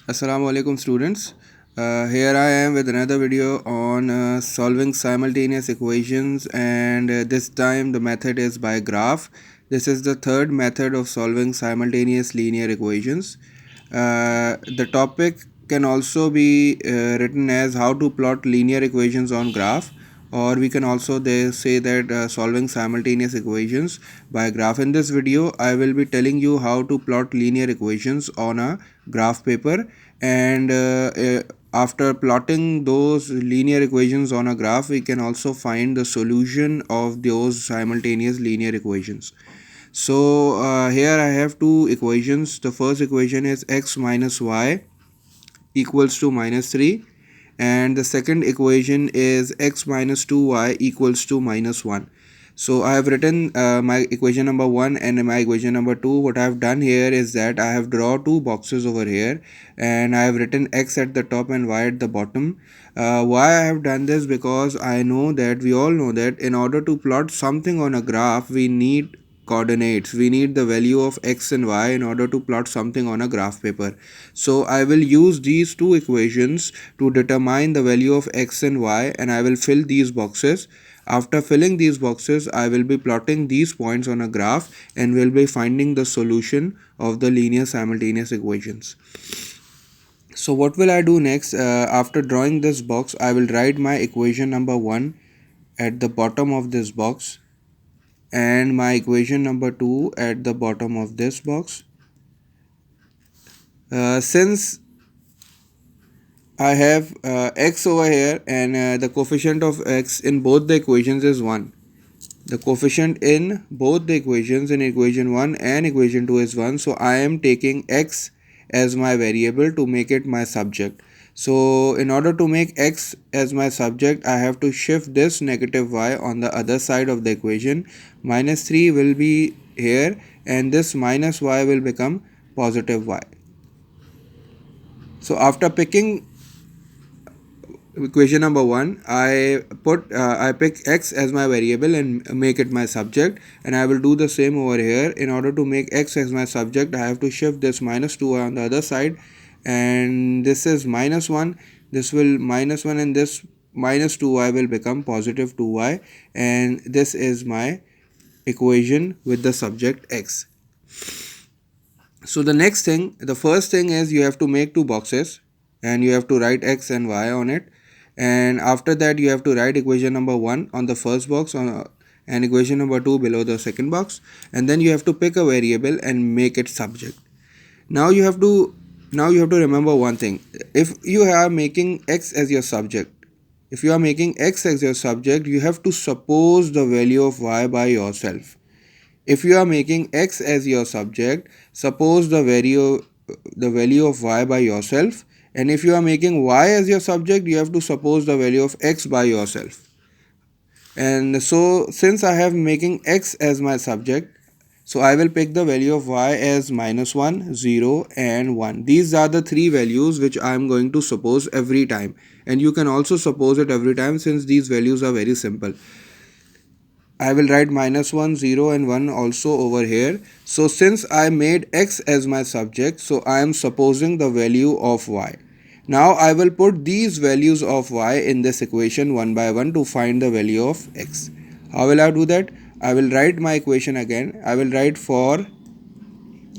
Assalamu alaikum students. Here I am with another video on solving simultaneous equations, and this time the method is by graph. This is the third method of solving simultaneous linear equations. The topic can also be written as how to plot linear equations on graph, or we can also they say that solving simultaneous equations by graph. In this video I will be telling you how to plot linear equations on a graph paper, and after plotting those linear equations on a graph we can also find the solution of those simultaneous linear equations. So here I have two equations. The first equation is x minus y equals to minus 3, and the second equation is x minus 2y equals to minus 1. So I have written my equation number 1 and my equation number 2. What I have done here is that I have drawn two boxes over here, and I have written x at the top and y at the bottom. Why I have done this? Because I know that we all know that in order to plot something on a graph we need coordinates. We need the value of x and y in order to plot something on a graph paper. So I will use these two equations to determine the value of x and y, and I will fill these boxes. After filling these boxes, I will be plotting these points on a graph and will be finding the solution of the linear simultaneous equations. So what will I do next? After drawing this box, I will write my equation number 1 at the bottom of this box and my equation number 2 at the bottom of this box. Since I have x over here, and the coefficient of x in both the equations is 1. The coefficient in both the equations, in equation 1 and equation 2, is 1. So I am taking x as my variable to make it my subject. So in order to make x as my subject, I have to shift this negative y on the other side of the equation. Minus 3 will be here, and this minus y will become positive y. So after picking equation number 1, I pick x as my variable and make it my subject, and I will do the same over here. In order to make x as my subject, I have to shift this minus 2 on the other side, and this is minus 1, this will minus 1, and this minus 2y will become positive 2y, and this is my equation with the subject x. So the first thing is you have to make two boxes and you have to write x and y on it, and after that you have to write equation number 1 on the first box and equation number 2 below the second box, and then you have to pick a variable and make it subject. Now you have to remember one thing. If you are making x as your subject, you have to suppose the value of y by yourself. If you are making x as your subject, suppose the value of y by yourself, and if you are making y as your subject, you have to suppose the value of x by yourself. And so since I have making x as my subject, so I will pick the value of y as minus 1, 0 and 1. These are the three values which I am going to suppose every time, and you can also suppose it every time since these values are very simple. I will write minus 1, 0 and 1 also over here. So since I made x as my subject, so I am supposing the value of y. Now I will put these values of y in this equation one by one to find the value of x. How will I do that? I will write my equation again. I will write for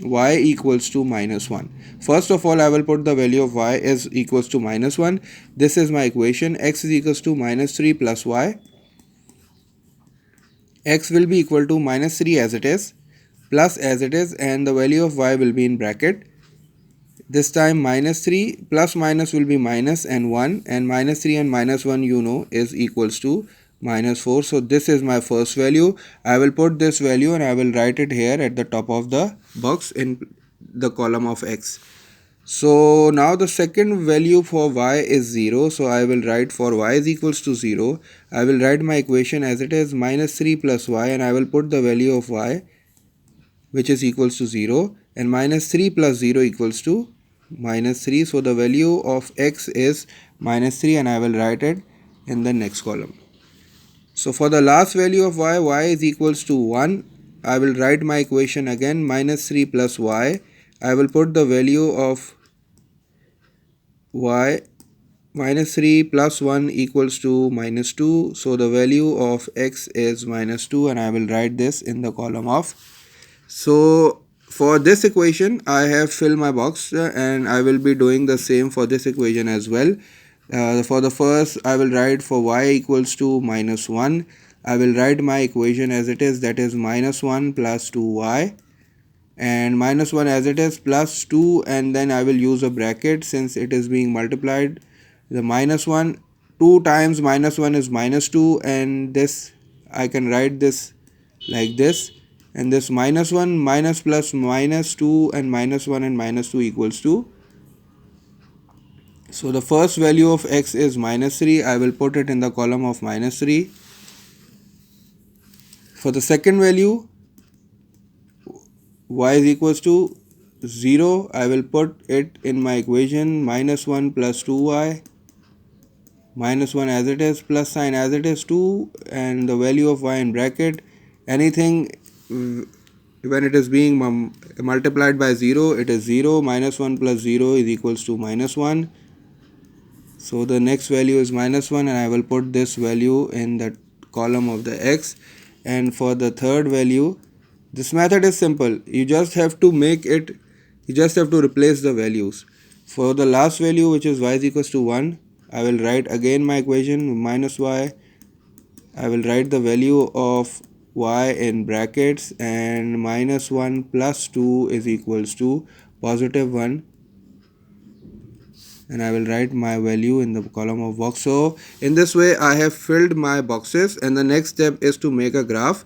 y equals to minus 1. First of all, I will put the value of y is equals to minus 1. This is my equation. X is equals to minus 3 plus y. X will be equal to minus 3 as it is, plus as it is, and the value of y will be in bracket. This time minus 3 plus minus will be minus and 1, and minus 3 and minus 1 is equals to minus 4. So this is my first value. I will put this value and I will write it here at the top of the box in the column of x. So now the second value for y is 0. So I will write for y is equals to 0. I will write my equation as it is, minus 3 plus y, and I will put the value of y which is equals to 0, and minus 3 plus 0 equals to minus 3. So the value of x is minus 3, and I will write it in the next column. So for the last value of y is equals to 1. I will write my equation again, minus 3 plus y. I will put the value of y minus 3 plus 1 equals to minus 2. So the value of x is minus 2, and I will write this in the column of. So for this equation I have filled my box, and I will be doing the same for this equation as well. For the first, I will write for y equals to minus 1. I will write my equation as it is, that is minus 1 plus 2y, and minus 1 as it is plus 2, and then I will use a bracket since it is being multiplied. The minus 1, 2 times minus 1 is minus 2, and this I can write this like this, and this minus 1 minus plus minus 2 and minus 1 and minus 2 equals to. So the first value of x is minus 3. I will put it in the column of minus 3. For the second value, y is equals to 0. I will put it in my equation minus 1 plus 2y, minus 1 as it is, plus sign as it is 2, and the value of y in bracket. Anything when it is being multiplied by 0, it is 0. Minus 1 plus 0 is equals to minus 1. So the next value is minus 1, and I will put this value in the column of the x. And for the third value, this method is simple. You just have to replace the values. For the last value, which is y is equals to 1, I will write again my equation minus y. I will write the value of y in brackets, and minus 1 plus 2 is equals to positive 1, and I will write my value in the column of box. So in this way I have filled my boxes, and the next step is to make a graph.